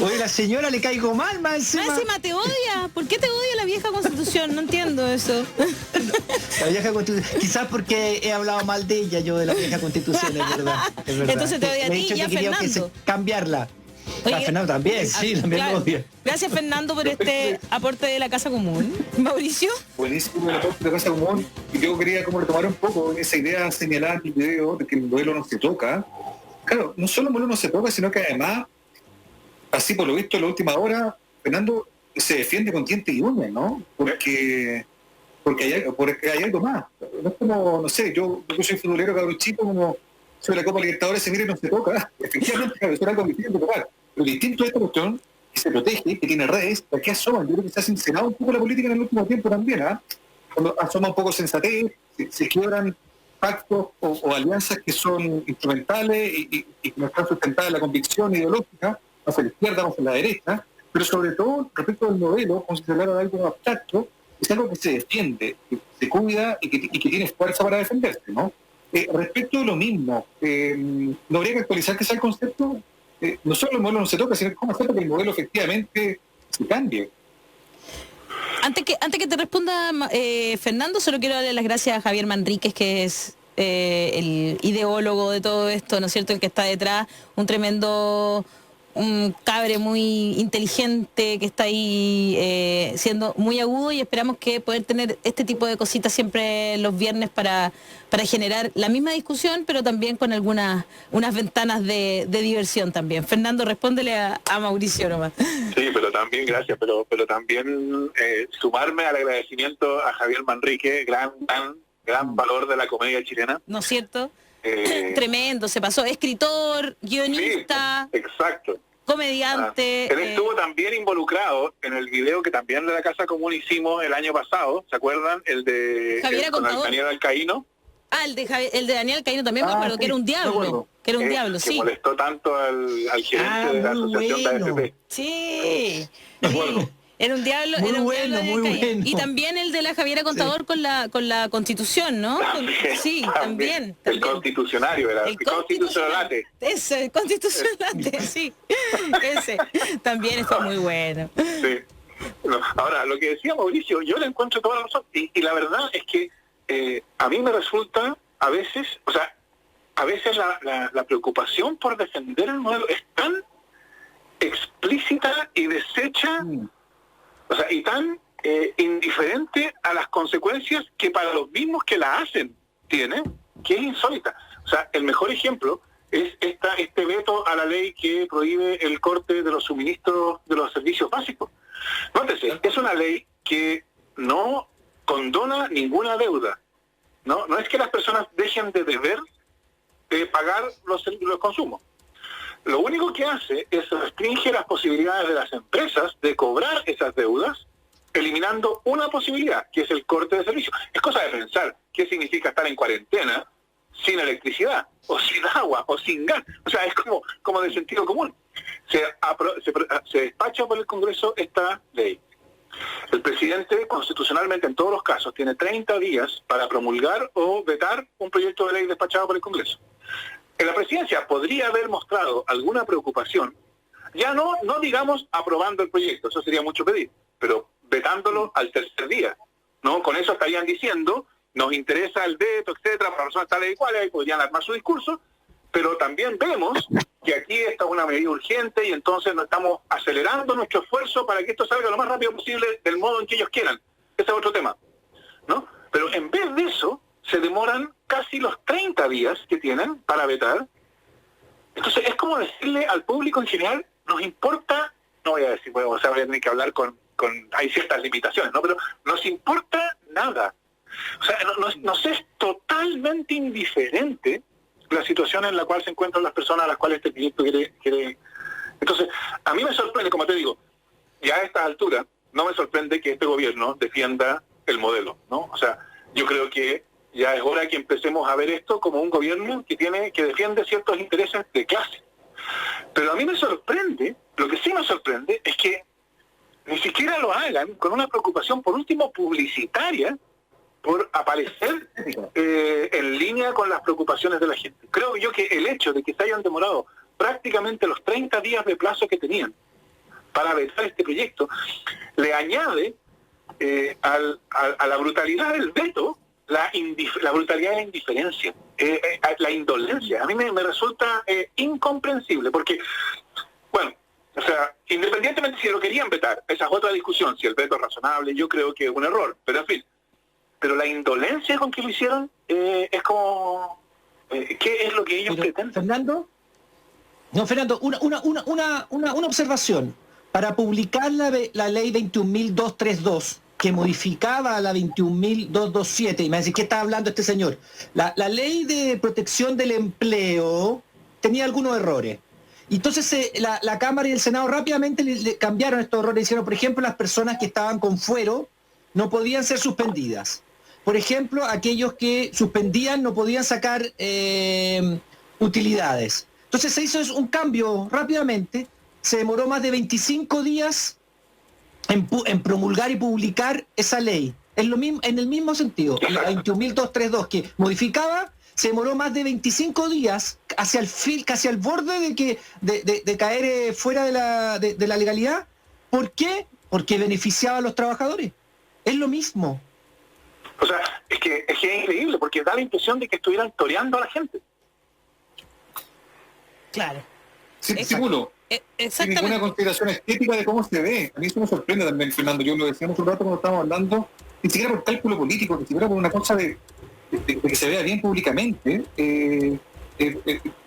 Oye, la señora le caigo mal, más encima. Más encima te odia. ¿Por qué te odia la vieja Constitución? No entiendo eso. La vieja Constitución. Quizás porque he hablado mal de ella, yo de la vieja Constitución, es verdad. Entonces te odia a Le he ti dicho y a que quería Fernando. cambiarla. Oye, A Fernando también, sí, también claro. lo odia. Gracias, Fernando, por este aporte de la Casa Común. Mauricio. Buenísimo el aporte de la Casa Común. Y yo quería como retomar un poco esa idea señalada en el video de que el modelo no se toca. Claro, no solo el modelo no se toca, sino que además, así por lo visto en la última hora, Fernando se defiende con dientes y uñas, ¿no? Porque hay algo más. No es como, no sé, yo soy futbolero cabrón chico, como sobre la Copa Libertadores se mira y no se toca. Efectivamente, claro, eso era algo que tiene que tocar. Lo distinto de esta cuestión, que se protege, que tiene redes, que asoman. Yo creo que se ha sincerado un poco la política en el último tiempo también, ¿ah? Cuando asoma un poco sensatez, se quiebran pactos o alianzas que son instrumentales y que no están sustentadas en la convicción ideológica, hacia la izquierda o hacia la derecha, pero sobre todo respecto del modelo, como si se hablara de algo abstracto, es algo que se defiende, que se cuida y que tiene fuerza para defenderse, ¿no? Respecto de lo mismo, ¿no habría que actualizar que sea el concepto? No solo el modelo no se toca, sino cómo hacer para que el modelo efectivamente se cambie. Antes que te responda Fernando, solo quiero darle las gracias a Javier Manríquez, que es el ideólogo de todo esto, ¿no es cierto?, el que está detrás, un cabre muy inteligente que está ahí siendo muy agudo, y esperamos que poder tener este tipo de cositas siempre los viernes para generar la misma discusión, pero también con unas ventanas de diversión también. Fernando, respóndele a Mauricio nomás. Sí, pero también, gracias, pero también sumarme al agradecimiento a Javier Manrique, gran valor de la comedia chilena. ¿No es cierto? Tremendo, se pasó. Escritor, guionista. Sí, exacto. Comediante. Él estuvo también involucrado en el video que también de la Casa Común hicimos el año pasado, ¿se acuerdan? El de Daniel Alcaíno. Ah, el de Daniel Alcaíno también me acuerdo, sí, que era un diablo. Que era un diablo, sí. Que molestó tanto al gerente de la asociación de AFP. Sí. Era un diablo, muy era un bueno, diablo muy bueno. Y también el de la Javiera Contador, sí, con la Constitución, ¿no? Sí, también. El constitucionario era, el constitucionalate. Ese, el constitucionalate, sí. Ese. También fue muy bueno. Sí. No, ahora, lo que decía Mauricio, yo le encuentro toda la razón. Y la verdad es que a mí me resulta, a veces la preocupación por defender el modelo es tan explícita y deshecha, o sea, y tan indiferente a las consecuencias que para los mismos que la hacen tiene, que es insólita. O sea, el mejor ejemplo es este veto a la ley que prohíbe el corte de los suministros de los servicios básicos. Nótese, es una ley que no condona ninguna deuda. No es que las personas dejen de deber pagar los consumos. Lo único que hace es restringe las posibilidades de las empresas de cobrar esas deudas, eliminando una posibilidad, que es el corte de servicio. Es cosa de pensar qué significa estar en cuarentena sin electricidad, o sin agua, o sin gas. O sea, es como de sentido común. Se despacha por el Congreso esta ley. El presidente, constitucionalmente, en todos los casos, tiene 30 días para promulgar o vetar un proyecto de ley despachado por el Congreso. En la presidencia podría haber mostrado alguna preocupación, ya no digamos aprobando el proyecto, eso sería mucho pedir, pero vetándolo al tercer día, ¿no? Con eso estarían diciendo, nos interesa el veto, etcétera, para personas tales y cuales, ahí podrían armar su discurso, pero también vemos que aquí está una medida urgente y entonces nos estamos acelerando nuestro esfuerzo para que esto salga lo más rápido posible del modo en que ellos quieran. Ese es otro tema, ¿no? Pero en vez de eso, se demoran casi los 30 días que tienen para vetar. Entonces es como decirle al público en general, nos importa, no voy a decir, bueno, o sea, voy a tener que hablar con hay ciertas limitaciones, ¿no? Pero nos importa nada. O sea, nos es totalmente indiferente la situación en la cual se encuentran las personas a las cuales este proyecto quiere. Entonces, a mí me sorprende, como te digo, ya a estas alturas, no me sorprende que este gobierno defienda el modelo, ¿no? O sea, yo creo que ya es hora que empecemos a ver esto como un gobierno que defiende ciertos intereses de clase. Pero a mí me sorprende, lo que sí me sorprende es que ni siquiera lo hagan con una preocupación, por último, publicitaria, por aparecer en línea con las preocupaciones de la gente. Creo yo que el hecho de que se hayan demorado prácticamente los 30 días de plazo que tenían para vetar este proyecto, le añade a la brutalidad del veto la brutalidad de la indiferencia, la indolencia. A mí me resulta incomprensible, porque, bueno, o sea, independientemente si lo querían vetar, esa es otra discusión, si el veto es razonable, yo creo que es un error, pero en fin. Pero la indolencia con que lo hicieron es como... ¿qué es lo que ellos pretenden? Fernando, una observación. Para publicar la ley 21.232, que modificaba la 21.227, y me dice, ¿qué está hablando este señor? La ley de protección del empleo tenía algunos errores. Entonces la Cámara y el Senado rápidamente le cambiaron estos errores. Hicieron, por ejemplo, las personas que estaban con fuero no podían ser suspendidas. Por ejemplo, aquellos que suspendían no podían sacar utilidades. Entonces se hizo un cambio rápidamente. Se demoró más de 25 días en promulgar y publicar esa ley. Es lo mismo, en el mismo sentido. La 21.232 que modificaba, se demoró más de 25 días hacia el casi al borde de caer fuera de la legalidad. ¿Por qué? Porque beneficiaba a los trabajadores. Es lo mismo. O sea, es que es increíble, porque da la impresión de que estuvieran toreando a la gente. Claro. Sí, seguro. Sin ninguna consideración estética de cómo se ve. A mí eso me sorprende también, Fernando. Yo lo decíamos un rato cuando estábamos hablando, ni siquiera por cálculo político, ni siquiera por una cosa de que se vea bien públicamente.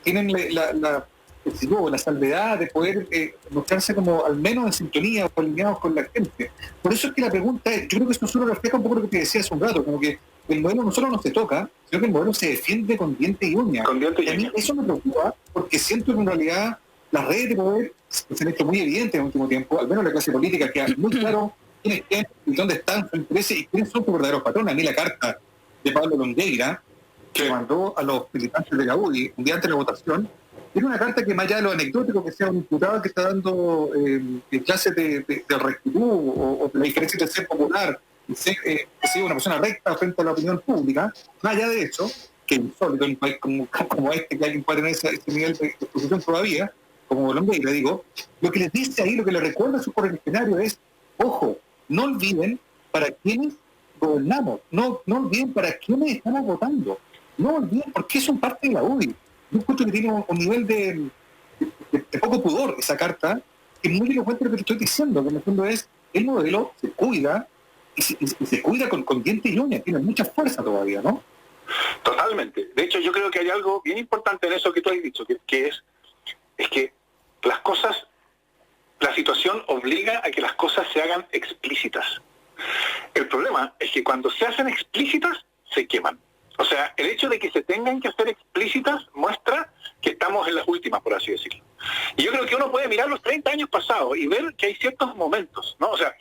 Tienen la salvedad de poder mostrarse como al menos en sintonía o alineados con la gente. Por eso es que la pregunta es, yo creo que esto solo refleja un poco lo que te decía hace un rato, como que el modelo no solo no se toca, sino que el modelo se defiende con diente y uña. Y a mí eso me preocupa, porque siento que en realidad las redes de poder se han hecho muy evidentes en el último tiempo, al menos la clase política, que muy claro quiénes tienen y dónde están sus intereses y quiénes son sus verdaderos patrones. A mí la carta de Pablo Longueira, que le mandó a los militantes de la UDI un día antes de la votación, era una carta que, más allá de lo anecdótico que sea un diputado que está dando clases de rectitud o de la diferencia de ser popular y ser una persona recta frente a la opinión pública, más allá de eso, que insólito en un país como este, que alguien puede tener ese nivel de exposición todavía, como Longueira, digo, lo que les dice ahí, lo que les recuerda a su correligionario es, ojo, no olviden para quienes gobernamos, no olviden para quienes estamos votando, no olviden por qué son parte de la UDI. Yo encuentro que tiene un nivel de poco pudor esa carta, que es muy elocuente lo que te estoy diciendo, que en el fondo es, el modelo se cuida, y se cuida con diente y uña, tiene mucha fuerza todavía, ¿no? Totalmente. De hecho, yo creo que hay algo bien importante en eso que tú has dicho, que es que las cosas, la situación obliga a que las cosas se hagan explícitas. El problema es que cuando se hacen explícitas, se queman. O sea, el hecho de que se tengan que hacer explícitas muestra que estamos en las últimas, por así decirlo. Y yo creo que uno puede mirar los 30 años pasados y ver que hay ciertos momentos, ¿no? O sea,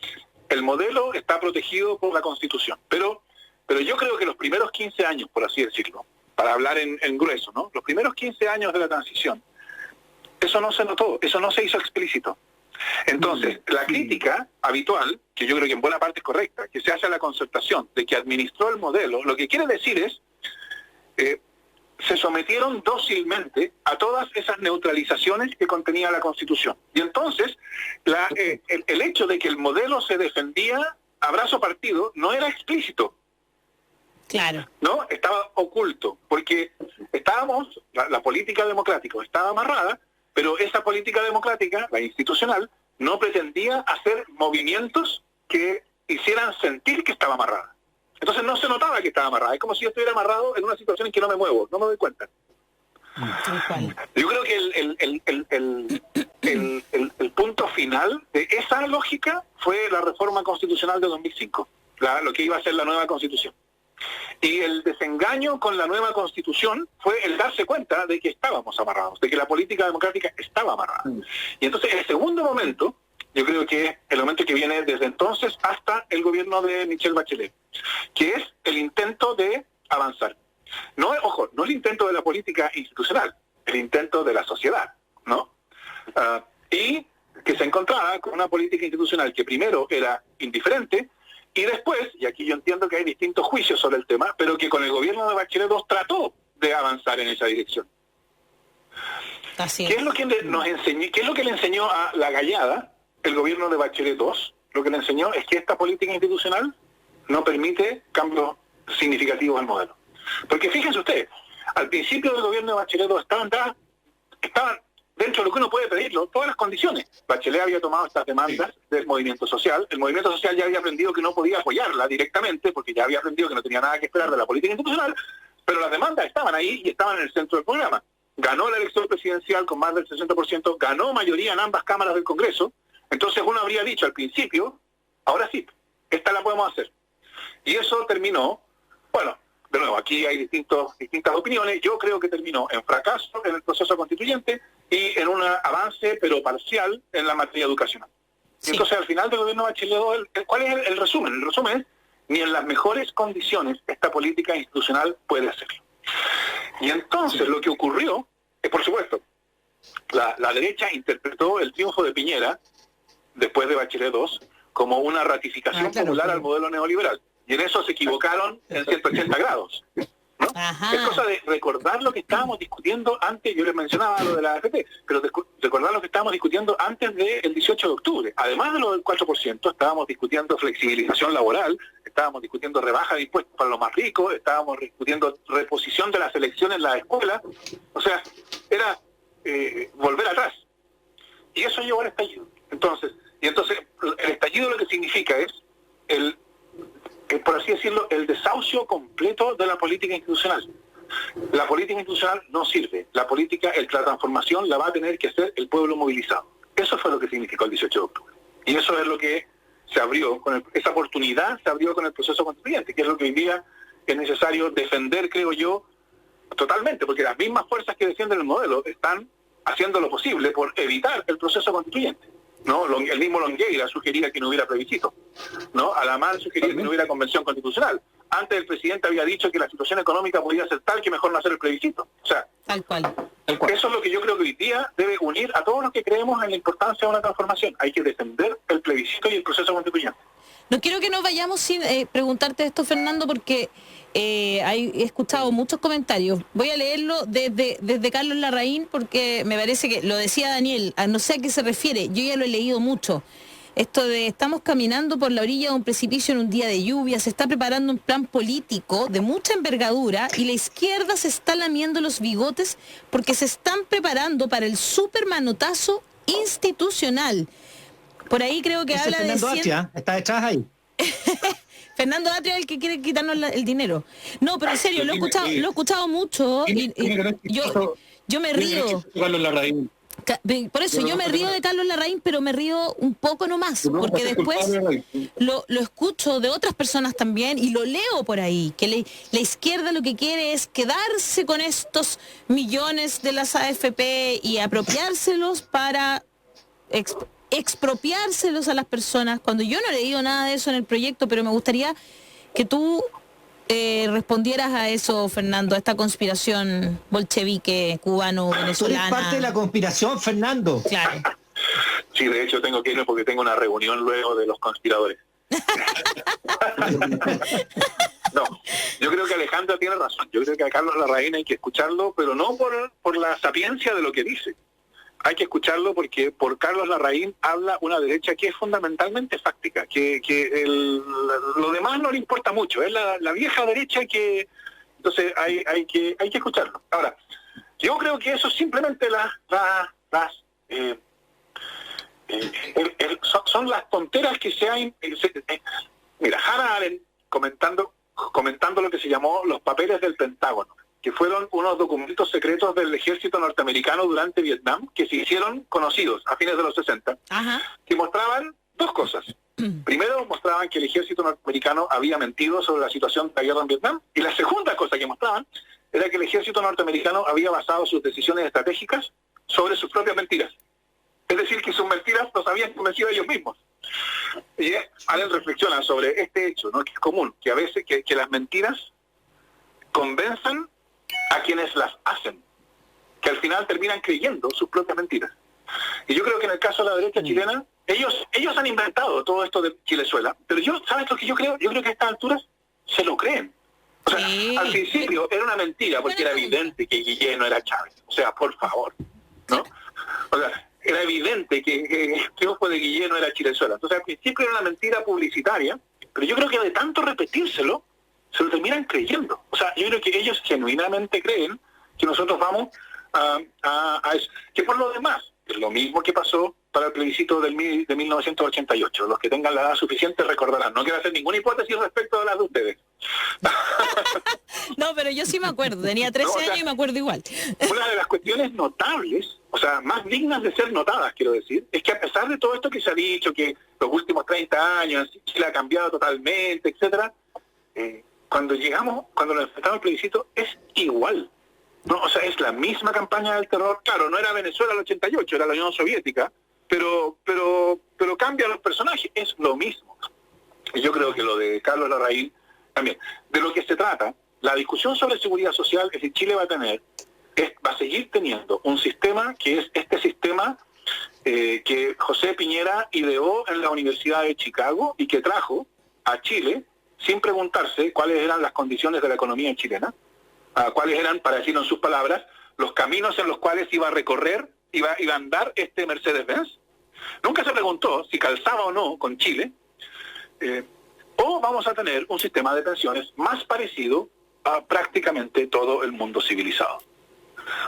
el modelo está protegido por la Constitución, pero yo creo que los primeros 15 años, por así decirlo, para hablar en grueso, ¿no? Los primeros 15 años de la transición, eso no se notó, eso no se hizo explícito. Entonces, la crítica habitual, que yo creo que en buena parte es correcta, que se hace a la concertación de que administró el modelo, lo que quiere decir es, se sometieron dócilmente a todas esas neutralizaciones que contenía la Constitución. Y entonces, el hecho de que el modelo se defendía a brazo partido no era explícito. Claro. No, estaba oculto, porque la política democrática estaba amarrada, pero esa política democrática, la institucional, no pretendía hacer movimientos que hicieran sentir que estaba amarrada. Entonces no se notaba que estaba amarrada. Es como si yo estuviera amarrado en una situación en que no me muevo, no me doy cuenta. Yo creo que el punto final de esa lógica fue la reforma constitucional de 2005, lo que iba a ser la nueva Constitución. Y el desengaño con la nueva Constitución fue el darse cuenta de que estábamos amarrados, de que la política democrática estaba amarrada. Y entonces el segundo momento, yo creo que es el momento que viene desde entonces hasta el gobierno de Michelle Bachelet, que es el intento de avanzar. No, ojo, no el intento de la política institucional, el intento de la sociedad, ¿no? Y que se encontraba con una política institucional que primero era indiferente, y después, y aquí yo entiendo que hay distintos juicios sobre el tema, pero que con el gobierno de Bachelet II trató de avanzar en esa dirección. Así es. ¿Qué es lo que nos enseñó, qué es lo que le enseñó a la Gallada el gobierno de Bachelet II lo que le enseñó es que esta política institucional no permite cambios significativos al modelo. Porque fíjense ustedes, al principio del gobierno de Bachelet II estaban dentro de lo que uno puede pedirlo, todas las condiciones. Bachelet había tomado estas demandas del movimiento social. El movimiento social ya había aprendido que no podía apoyarla directamente, porque ya había aprendido que no tenía nada que esperar de la política institucional, pero las demandas estaban ahí y estaban en el centro del programa. Ganó la elección presidencial con más del 60%, ganó mayoría en ambas cámaras del Congreso. Entonces uno habría dicho al principio, ahora sí, esta la podemos hacer. Y eso terminó, bueno, de nuevo, aquí hay distintas opiniones. Yo creo que terminó en fracaso en el proceso constituyente y en un avance, pero parcial, en la materia educacional. Sí. Entonces, al final del gobierno de Bachelet, ¿cuál es el resumen? El resumen es, ni en las mejores condiciones esta política institucional puede hacerlo. Y entonces lo que ocurrió, por supuesto, la derecha interpretó el triunfo de Piñera, después de Bachelet II, como una ratificación popular al modelo neoliberal. Y en eso se equivocaron en 180 grados. ¿No? Es cosa de recordar lo que estábamos discutiendo antes, yo les mencionaba lo de la AFP, pero recordar lo que estábamos discutiendo antes del 18 de octubre. Además de lo del 4%, estábamos discutiendo flexibilización laboral, estábamos discutiendo rebaja de impuestos para los más ricos, estábamos discutiendo reposición de la selección en la escuela. O sea, era volver atrás. Y eso llevó al estallido. Entonces, el estallido lo que significa es por así decirlo, el desahucio completo de la política institucional. La política institucional no sirve. La transformación la va a tener que hacer el pueblo movilizado. Eso fue lo que significó el 18 de octubre. Y eso es lo que se abrió, esa oportunidad se abrió con el proceso constituyente, que es lo que hoy día es necesario defender, creo yo, totalmente, porque las mismas fuerzas que defienden el modelo están haciendo lo posible por evitar el proceso constituyente. ¿No? El mismo Longueira sugería que no hubiera plebiscito, ¿no? Alamán sugería que no hubiera convención constitucional. Antes el presidente había dicho que la situación económica podía ser tal que mejor no hacer el plebiscito. O sea, tal cual. Eso es lo que yo creo que hoy día debe unir a todos los que creemos en la importancia de una transformación. Hay que defender el plebiscito y el proceso constituyente. No quiero que nos vayamos sin preguntarte esto, Fernando, porque he escuchado muchos comentarios. Voy a leerlo desde Carlos Larraín, porque me parece que lo decía Daniel, no sé a qué se refiere, yo ya lo he leído mucho. Esto de estamos caminando por la orilla de un precipicio en un día de lluvia, se está preparando un plan político de mucha envergadura y la izquierda se está lamiendo los bigotes porque se están preparando para el supermanotazo institucional. Por ahí creo que habla Fernando de... Atria, está detrás ahí. Fernando Atria es el que quiere quitarnos el dinero. No, pero en serio, lo he escuchado mucho y yo me río. Por eso yo me río de Carlos Larraín, pero me río un poco nomás, porque después lo escucho de otras personas también y lo leo por ahí, que la izquierda lo que quiere es quedarse con estos millones de las AFP y apropiárselos para expropiárselos a las personas, cuando yo no he leído nada de eso en el proyecto, pero me gustaría que tú respondieras a eso, Fernando, a esta conspiración bolchevique, cubano-venezolana. Tú eres parte de la conspiración, Fernando. Claro. Sí, de hecho tengo que irme porque tengo una reunión luego de los conspiradores. No, yo creo que Alejandra tiene razón. Yo creo que a Carlos Larraín hay que escucharlo, pero no por la sapiencia de lo que dice. Hay que escucharlo porque por Carlos Larraín habla una derecha que es fundamentalmente fáctica, lo demás no le importa mucho, es la vieja derecha que... Entonces hay que escucharlo. Ahora, yo creo que eso simplemente son las tonteras que se han... Mira, Hannah Arendt comentando lo que se llamó los papeles del Pentágono, que fueron unos documentos secretos del ejército norteamericano durante Vietnam, que se hicieron conocidos a fines de los 60, Ajá. que mostraban dos cosas. Primero, mostraban que el ejército norteamericano había mentido sobre la situación de la guerra en Vietnam, y la segunda cosa que mostraban era que el ejército norteamericano había basado sus decisiones estratégicas sobre sus propias mentiras. Es decir, que sus mentiras los habían convencido ellos mismos. Y Allen reflexiona sobre este hecho, ¿no? Que es común, que a veces que las mentiras convenzan a quienes las hacen, que al final terminan creyendo sus propias mentiras. Y yo creo que en el caso de la derecha chilena, ellos han inventado todo esto de Chilezuela, pero ¿sabes lo que yo creo? Yo creo que a estas alturas se lo creen. O sea, sí. Al principio era una mentira, porque era evidente que Guillén no era Chávez. O sea, por favor, ¿no? O sea, era evidente que el triunfo de Guillén no era Chilezuela. Entonces al principio era una mentira publicitaria, pero yo creo que de tanto repetírselo, se lo terminan creyendo. O sea, yo creo que ellos genuinamente creen que nosotros vamos a eso. Que por lo demás, es lo mismo que pasó para el plebiscito de 1988. Los que tengan la edad suficiente recordarán. No quiero hacer ninguna hipótesis respecto de las de ustedes. No, pero yo sí me acuerdo. Tenía 13 años y me acuerdo igual. Una de las cuestiones notables, o sea, más dignas de ser notadas, quiero decir, es que a pesar de todo esto que se ha dicho, que los últimos 30 años Chile ha cambiado totalmente, etcétera, cuando nos enfrentamos al plebiscito, es igual. No, o sea, es la misma campaña del terror. Claro, no era Venezuela el 88, era la Unión Soviética, pero cambian los personajes, es lo mismo. Y yo creo que lo de Carlos Larraín también. De lo que se trata, la discusión sobre seguridad social que Chile va a seguir teniendo un sistema que es este sistema que José Piñera ideó en la Universidad de Chicago y que trajo a Chile sin preguntarse cuáles eran las condiciones de la economía chilena, cuáles eran, para decirlo en sus palabras, los caminos en los cuales iba a recorrer, iba a andar este Mercedes-Benz. Nunca se preguntó si calzaba o no con Chile, o vamos a tener un sistema de pensiones más parecido a prácticamente todo el mundo civilizado.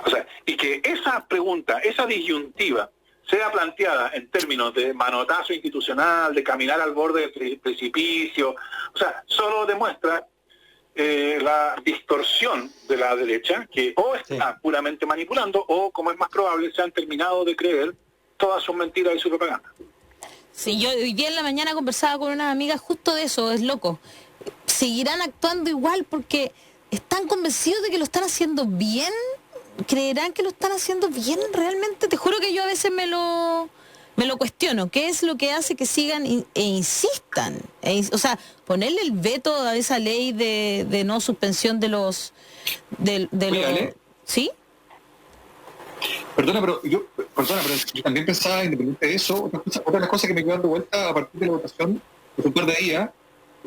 O sea, y que esa pregunta, esa disyuntiva, sea planteada en términos de manotazo institucional, de caminar al borde del precipicio, o sea, solo demuestra la distorsión de la derecha, que o está puramente manipulando, o, como es más probable, se han terminado de creer todas sus mentiras y su propaganda. Sí, yo hoy día en la mañana conversaba con unas amigas justo de eso, es loco. Seguirán actuando igual porque están convencidos de que lo están haciendo bien. ¿Creerán que lo están haciendo bien realmente? Te juro que yo a veces me lo cuestiono. ¿Qué es lo que hace que sigan e insistan? O sea, ponerle el veto a esa ley de no suspensión de los... ¿Sí? Perdona, pero yo también pensaba, independiente de eso, otra de las cosas que me quedó dando vuelta a partir de la votación, de un par de días,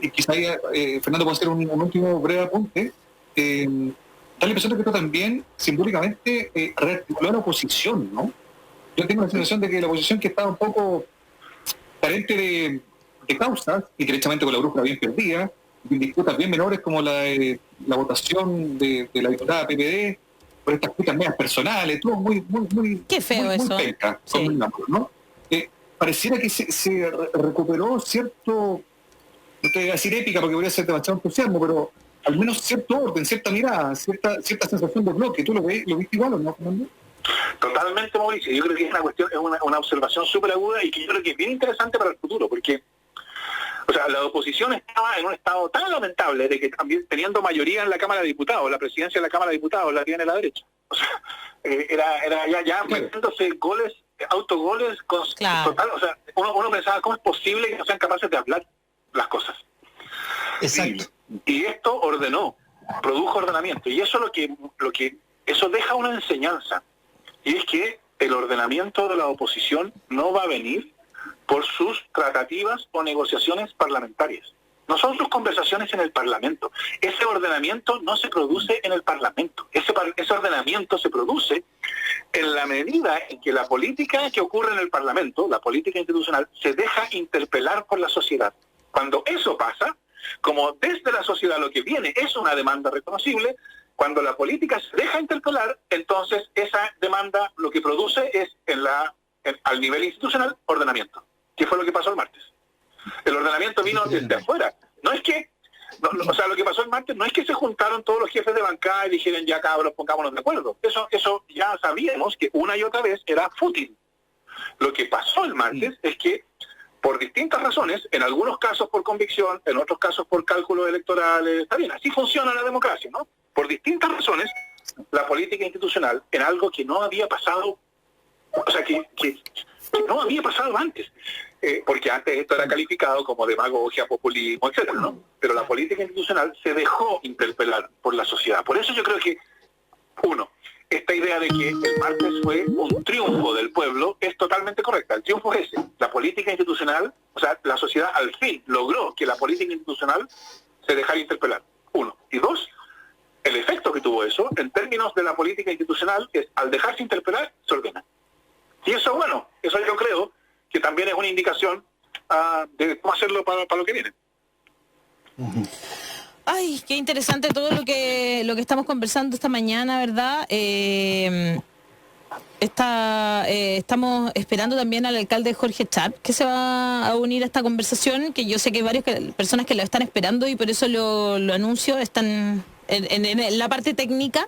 y quizá Fernando puede hacer un último breve apunte, da la impresión de que esto también simbólicamente rearticuló a la oposición, ¿no? Yo tengo la sensación de que la oposición, que estaba un poco carente de causas, y derechamente con la brújula bien perdida, en disputas bien menores como la votación de la diputada PPD, por estas disputas medias personales, todo muy qué feo muy eso. penca, Sí. ¿no? Pareciera que se recuperó cierto, no te voy a decir épica porque voy a ser demasiado entusiasmo, pero al menos cierto orden, cierta mirada, cierta sensación de bloque. ¿Tú lo viste igual o no, Fernando? Totalmente, Mauricio. Yo creo que es una cuestión, es una observación súper aguda y que yo creo que es bien interesante para el futuro, porque, o sea, la oposición estaba en un estado tan lamentable de que también teniendo mayoría en la Cámara de Diputados, la presidencia de la Cámara de Diputados la tiene la derecha. O sea, era ya metiéndose goles, autogoles, Claro. total. O sea, uno pensaba, ¿cómo es posible que no sean capaces de hablar las cosas? Exacto. Y esto produjo ordenamiento. Y eso eso deja una enseñanza. Y es que el ordenamiento de la oposición no va a venir por sus tratativas o negociaciones parlamentarias. No son sus conversaciones en el Parlamento. Ese ordenamiento no se produce en el Parlamento. Ese ordenamiento se produce en la medida en que la política que ocurre en el Parlamento, la política institucional, se deja interpelar por la sociedad. Cuando eso pasa, como desde la sociedad lo que viene es una demanda reconocible, cuando la política se deja interpelar, entonces esa demanda lo que produce es al nivel institucional ordenamiento. ¿Qué fue lo que pasó el martes? El ordenamiento vino desde afuera. No es que, o sea, lo que pasó el martes no es que se juntaron todos los jefes de bancada y dijeron ya cabros, pongámonos de acuerdo. Eso ya sabíamos que una y otra vez era fútil. Lo que pasó el martes es que por distintas razones, en algunos casos por convicción, en otros casos por cálculos electorales, está bien, así funciona la democracia, ¿no? Por distintas razones, la política institucional, en algo que no había pasado, o sea, que no había pasado antes, porque antes esto era calificado como demagogia, populismo, etcétera, ¿no? Pero la política institucional se dejó interpelar por la sociedad. Por eso yo creo que, esta idea de que el martes fue un triunfo del pueblo es totalmente correcta. El triunfo es ese. La política institucional, o sea, la sociedad al fin logró que la política institucional se dejara interpelar. 1. Y 2, el efecto que tuvo eso, en términos de la política institucional, es al dejarse interpelar, se ordena. Y eso es bueno, eso yo creo que también es una indicación de cómo hacerlo para lo que viene. Ay, qué interesante todo lo que estamos conversando esta mañana, ¿verdad? Estamos esperando también al alcalde Jorge Char, que se va a unir a esta conversación, que yo sé que hay varias personas que lo están esperando y por eso lo anuncio, están en la parte técnica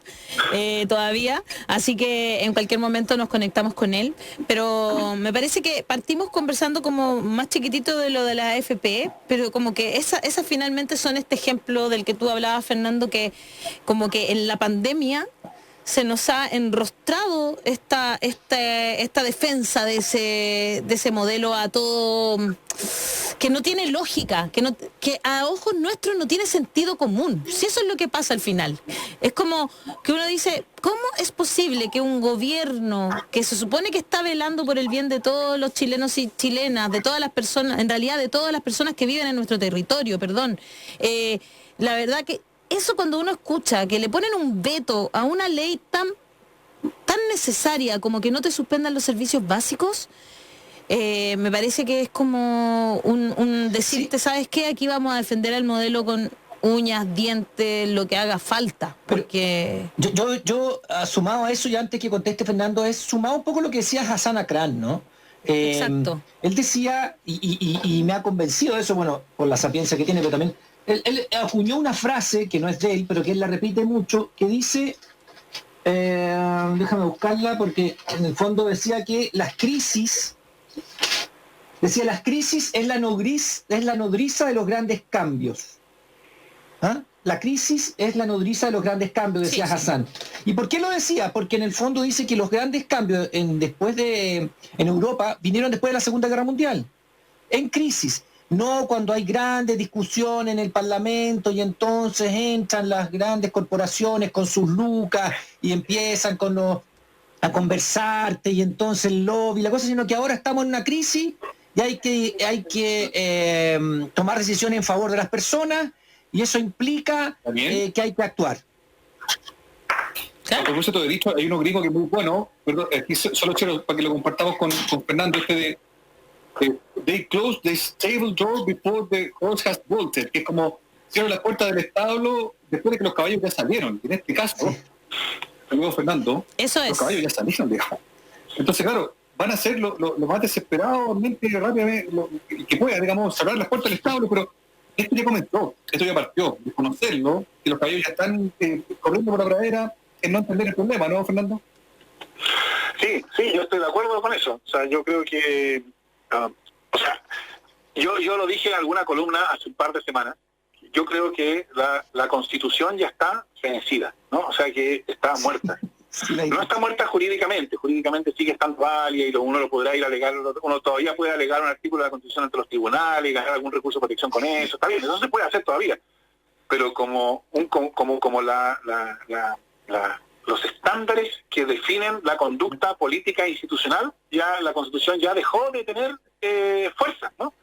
todavía, así que en cualquier momento nos conectamos con él, pero me parece que partimos conversando como más chiquitito de lo de la AFP, pero como que esas finalmente son este ejemplo del que tú hablabas, Fernando, que como que en la pandemia se nos ha enrostrado esta defensa de ese modelo a todo, que no tiene lógica, que a ojos nuestros no tiene sentido común. Si eso es lo que pasa al final. Es como que uno dice, ¿cómo es posible que un gobierno que se supone que está velando por el bien de todos los chilenos y chilenas, de todas las personas, en realidad de todas las personas que viven en nuestro territorio, la verdad que eso, cuando uno escucha que le ponen un veto a una ley tan necesaria como que no te suspendan los servicios básicos, me parece que es como un decirte, sí, ¿sabes qué? Aquí vamos a defender el modelo con uñas, dientes, lo que haga falta, porque... Yo sumado a eso, y antes que conteste Fernando, es sumado un poco lo que decía Hassan Akran, ¿no? Exacto. Él decía, y me ha convencido de eso, bueno, por la sapiencia que tiene, pero también... Él acuñó una frase que no es de él, pero que él la repite mucho, que dice, déjame buscarla, porque en el fondo decía que las crisis es la nodriza de los grandes cambios. ¿Ah? La crisis es la nodriza de los grandes cambios, decía Hassan. ¿Y por qué lo decía? Porque en el fondo dice que los grandes cambios en Europa vinieron después de la Segunda Guerra Mundial, en crisis. No cuando hay grandes discusiones en el Parlamento y entonces entran las grandes corporaciones con sus lucas y empiezan a conversarte y entonces el lobby, la cosa, sino que ahora estamos en una crisis y hay que tomar decisiones en favor de las personas y eso implica que hay que actuar. A propósito de dicho, hay uno gringo que es muy bueno, perdón, aquí solo quiero para que lo compartamos con Fernando, they close the stable door before the horse has bolted, que es como cierran la puerta del establo después de que los caballos ya salieron. En este caso, luego Fernando, los caballos ya salieron, digamos. Entonces, claro, van a ser lo más desesperadamente rápidamente que pueda, digamos, cerrar las puertas del establo, pero esto ya comenzó, esto ya partió, desconocerlo, que los caballos ya están corriendo por la pradera, en no entender el problema, ¿no, Fernando? Sí, yo estoy de acuerdo con eso. O sea, yo creo que yo lo dije en alguna columna hace un par de semanas. Yo creo que la Constitución ya está vencida, ¿no? O sea, que está muerta. No está muerta jurídicamente sigue estando válida y uno lo podrá ir a alegar, uno todavía puede alegar un artículo de la Constitución ante los tribunales y ganar algún recurso de protección con eso, está bien, eso se puede hacer todavía. Pero como los estándares que definen la conducta política e institucional, ya la Constitución ya dejó de tener fuerza, ¿no?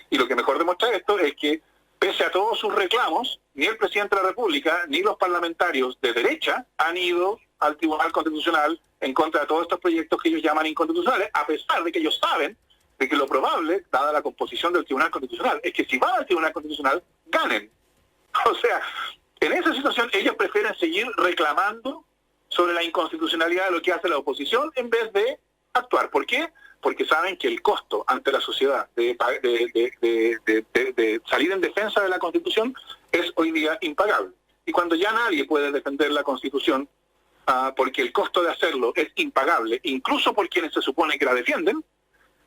Y lo que mejor demuestra esto es que, pese a todos sus reclamos, ni el presidente de la República ni los parlamentarios de derecha han ido al Tribunal Constitucional en contra de todos estos proyectos que ellos llaman inconstitucionales, a pesar de que ellos saben de que lo probable, dada la composición del Tribunal Constitucional, es que si van al Tribunal Constitucional, ganen. O sea, en esa situación ellos prefieren seguir reclamando sobre la inconstitucionalidad de lo que hace la oposición en vez de actuar. ¿Por qué? Porque saben que el costo ante la sociedad de salir en defensa de la Constitución es hoy día impagable. Y cuando ya nadie puede defender la Constitución, porque el costo de hacerlo es impagable, incluso por quienes se supone que la defienden,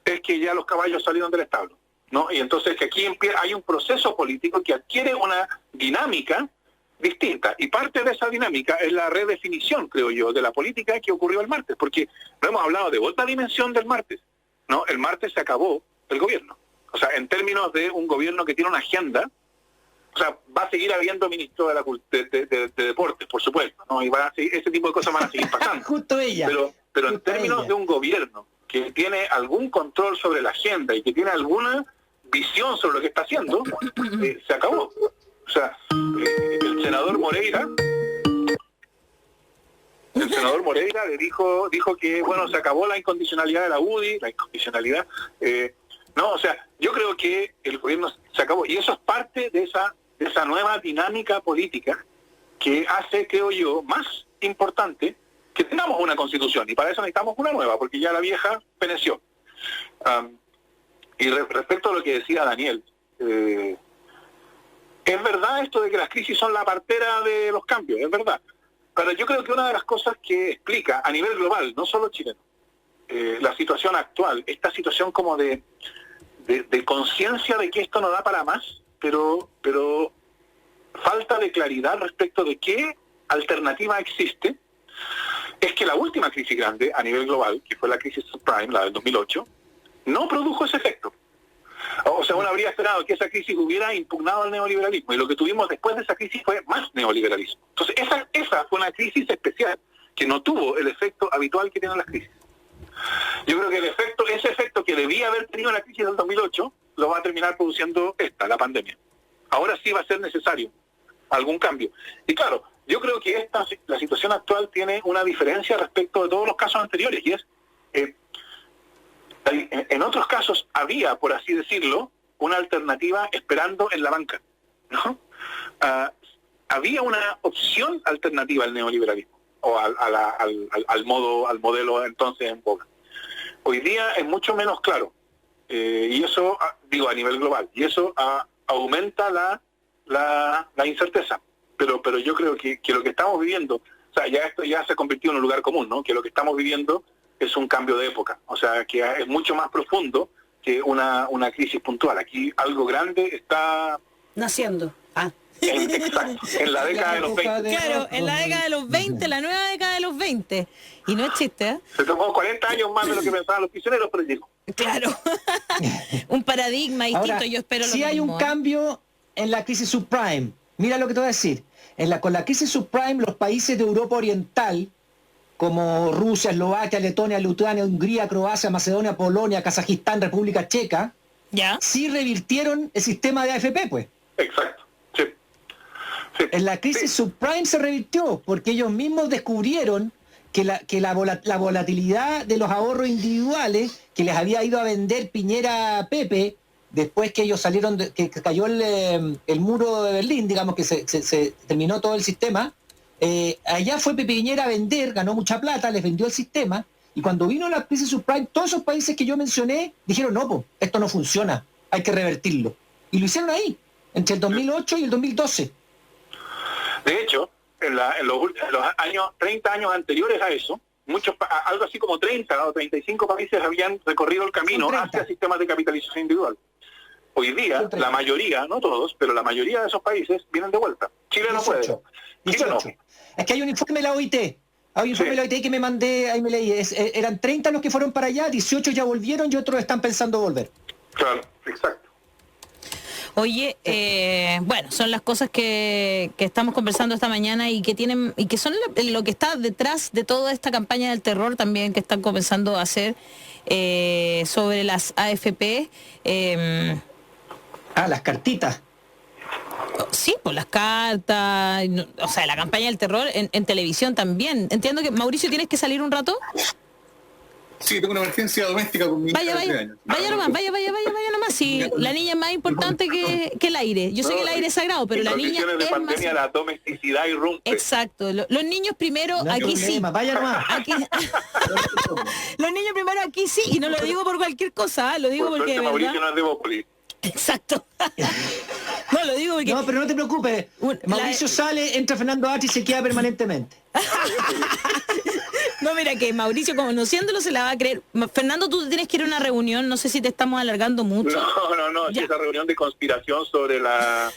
es que ya los caballos salieron del establo, ¿no? Y entonces que aquí hay un proceso político que adquiere una dinámica distinta, y parte de esa dinámica es la redefinición, creo yo, de la política que ocurrió el martes, porque no hemos hablado de otra dimensión del martes, ¿no? El martes se acabó el gobierno, o sea, en términos de un gobierno que tiene una agenda, o sea, va a seguir habiendo ministro de deportes, por supuesto, ¿no? Y ese tipo de cosas van a seguir pasando. Justo ella. Pero en términos de un gobierno que tiene algún control sobre la agenda y que tiene alguna visión sobre lo que está haciendo, se acabó. O sea, el senador Moreira El senador Moreira le dijo que, bueno, se acabó la incondicionalidad de la UDI, la incondicionalidad. No, o sea, yo creo que el gobierno se acabó. Y eso es parte de esa nueva dinámica política que hace, creo yo, más importante que tengamos una constitución. Y para eso necesitamos una nueva, porque ya la vieja pereció. Y respecto a lo que decía Daniel, es verdad esto de que las crisis son la partera de los cambios, es verdad. Pero yo creo que una de las cosas que explica a nivel global, no solo chileno, la situación actual, esta situación como de conciencia de que esto no da para más, pero falta de claridad respecto de qué alternativa existe, es que la última crisis grande a nivel global, que fue la crisis subprime, la del 2008, no produjo ese efecto. O sea, uno habría esperado que esa crisis hubiera impugnado al neoliberalismo, y lo que tuvimos después de esa crisis fue más neoliberalismo. Entonces, esa fue una crisis especial que no tuvo el efecto habitual que tienen las crisis. Yo creo que ese efecto que debía haber tenido la crisis del 2008, lo va a terminar produciendo la pandemia. Ahora sí va a ser necesario algún cambio. Y claro, yo creo que la situación actual tiene una diferencia respecto de todos los casos anteriores, y es, en otros casos había, por así decirlo, una alternativa esperando en la banca, ¿no? Había una opción alternativa al neoliberalismo, o al modelo entonces en boga. Hoy día es mucho menos claro, y eso, digo, a nivel global, y eso aumenta la incerteza. Pero yo creo que lo que estamos viviendo, o sea, ya esto ya se ha convertido en un lugar común, ¿no? Que lo que estamos viviendo es un cambio de época, o sea, que es mucho más profundo que una crisis puntual. Aquí algo grande está naciendo. Exacto, en la década de los 20. Claro, en la década de los 20, la nueva década de los 20. Y no es chiste, ¿eh? Se tomó 40 años más de lo que pensaban los prisioneros, pero llegó. Claro. Un paradigma distinto. Ahora, yo espero lo sí hay mismo, un cambio en la crisis subprime. Mira lo que te voy a decir. Con la crisis subprime, los países de Europa Oriental, como Rusia, Eslovaquia, Letonia, Lituania, Hungría, Croacia, Macedonia, Polonia, Kazajistán, República Checa, ¿ya? Sí revirtieron el sistema de AFP, pues. Exacto, sí. En la crisis subprime se revirtió, porque ellos mismos descubrieron que la volatilidad de los ahorros individuales que les había ido a vender Piñera a Pepe, después que ellos salieron, que cayó el muro de Berlín, digamos que se terminó todo el sistema, allá fue Pepe Piñera a vender, ganó mucha plata, les vendió el sistema, y cuando vino la crisis subprime, todos esos países que yo mencioné dijeron, no, esto no funciona, hay que revertirlo. Y lo hicieron ahí, entre el 2008 y el 2012. De hecho, en los años, 30 años anteriores a eso, algo así como 30 o 35 países habían recorrido el camino hacia sistemas de capitalización individual. Hoy día, la mayoría, no todos, pero la mayoría de esos países vienen de vuelta. Chile no puede. 18. Chile no. Es que hay un informe de la OIT. Hay un informe de la OIT que me mandé, ahí me leí. Eran 30 los que fueron para allá, 18 ya volvieron y otros están pensando volver. Claro, exacto. Oye, bueno, son las cosas que estamos conversando esta mañana y que tienen y que son lo que está detrás de toda esta campaña del terror también que están comenzando a hacer sobre las AFP. Las cartitas. Sí, pues las cartas, o sea, la campaña del terror en televisión también. Entiendo que, Mauricio, ¿tienes que salir un rato? Sí, tengo una emergencia doméstica con mi hija de 3 años. Vaya nomás. Sí, la niña es más importante que el aire. Yo sé que el aire es sagrado, pero la niña de es pandemia, más... la domesticidad irrumpe. Exacto. Los niños primero, aquí sí. Vaya nomás. Aquí... Los niños primero aquí sí, y no lo digo por cualquier cosa, lo digo Por porque suerte, de Mauricio verdad... no es de Bópoli. Exacto. No, lo digo porque... No, pero no te preocupes. Mauricio sale, entra Fernando H y se queda permanentemente. No, mira que Mauricio, conociéndolo, se la va a creer. Fernando, tú tienes que ir a una reunión, no sé si te estamos alargando mucho. No, Ya. esa reunión de conspiración sobre la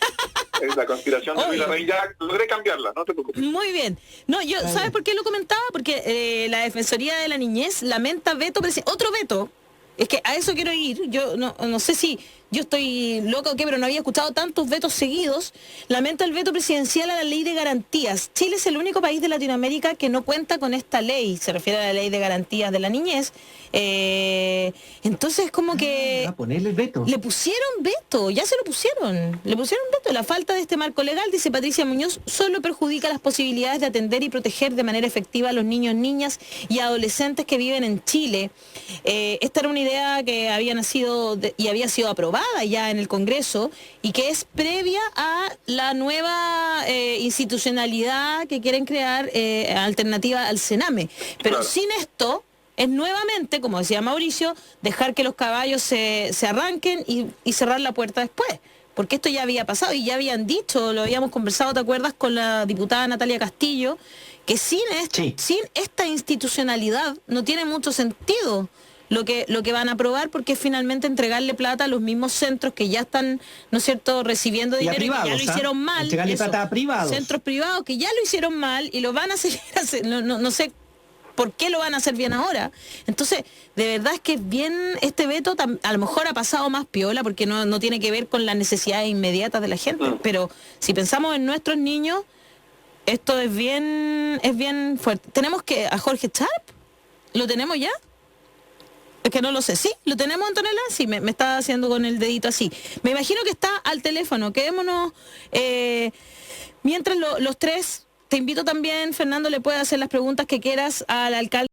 conspiración de Vila Rey, ya logré cambiarla, no te preocupes. Muy bien. No, yo, ¿sabes por qué lo comentaba? Porque la Defensoría de la Niñez lamenta otro veto. Es que a eso quiero ir. Yo no sé si... yo estoy loca o qué, pero no había escuchado tantos vetos seguidos. Lamenta el veto presidencial a la ley de garantías. Chile es el único país de Latinoamérica que no cuenta con esta ley, se refiere a la ley de garantías de la niñez. Entonces como que a ponerle el veto. le pusieron veto, ya se lo pusieron, le pusieron veto. La falta de este marco legal, dice Patricia Muñoz, solo perjudica las posibilidades de atender y proteger de manera efectiva a los niños, niñas y adolescentes que viven en Chile. Esta era una idea que había nacido y había sido aprobada ya en el Congreso y que es previa a la nueva institucionalidad que quieren crear alternativa al Sename. Pero Claro. sin esto es nuevamente, como decía Mauricio, dejar que los caballos se arranquen y cerrar la puerta después. Porque esto ya había pasado y ya habían dicho, lo habíamos conversado, ¿te acuerdas?, con la diputada Natalia Castillo, que sin esta institucionalidad no tiene mucho sentido lo que van a aprobar, porque es finalmente entregarle plata a los mismos centros que ya están, ¿no es cierto?, recibiendo Y a dinero y que ya privados, lo hicieron mal. entregarle Eso, plata a privados. centros privados que ya lo hicieron mal y lo van a seguir haciendo, no sé por qué lo van a hacer bien ahora. Entonces, de verdad es que bien este veto a lo mejor ha pasado más piola porque no tiene que ver con las necesidades inmediatas de la gente, pero si pensamos en nuestros niños, esto es bien fuerte. Tenemos que a Jorge Sharp, ¿lo tenemos ya? Es que no lo sé. ¿Sí? ¿Lo tenemos, Antonella? Sí, me está haciendo con el dedito así. Me imagino que está al teléfono. Quedémonos mientras los tres. Te invito también, Fernando, le puedes hacer las preguntas que quieras al alcalde.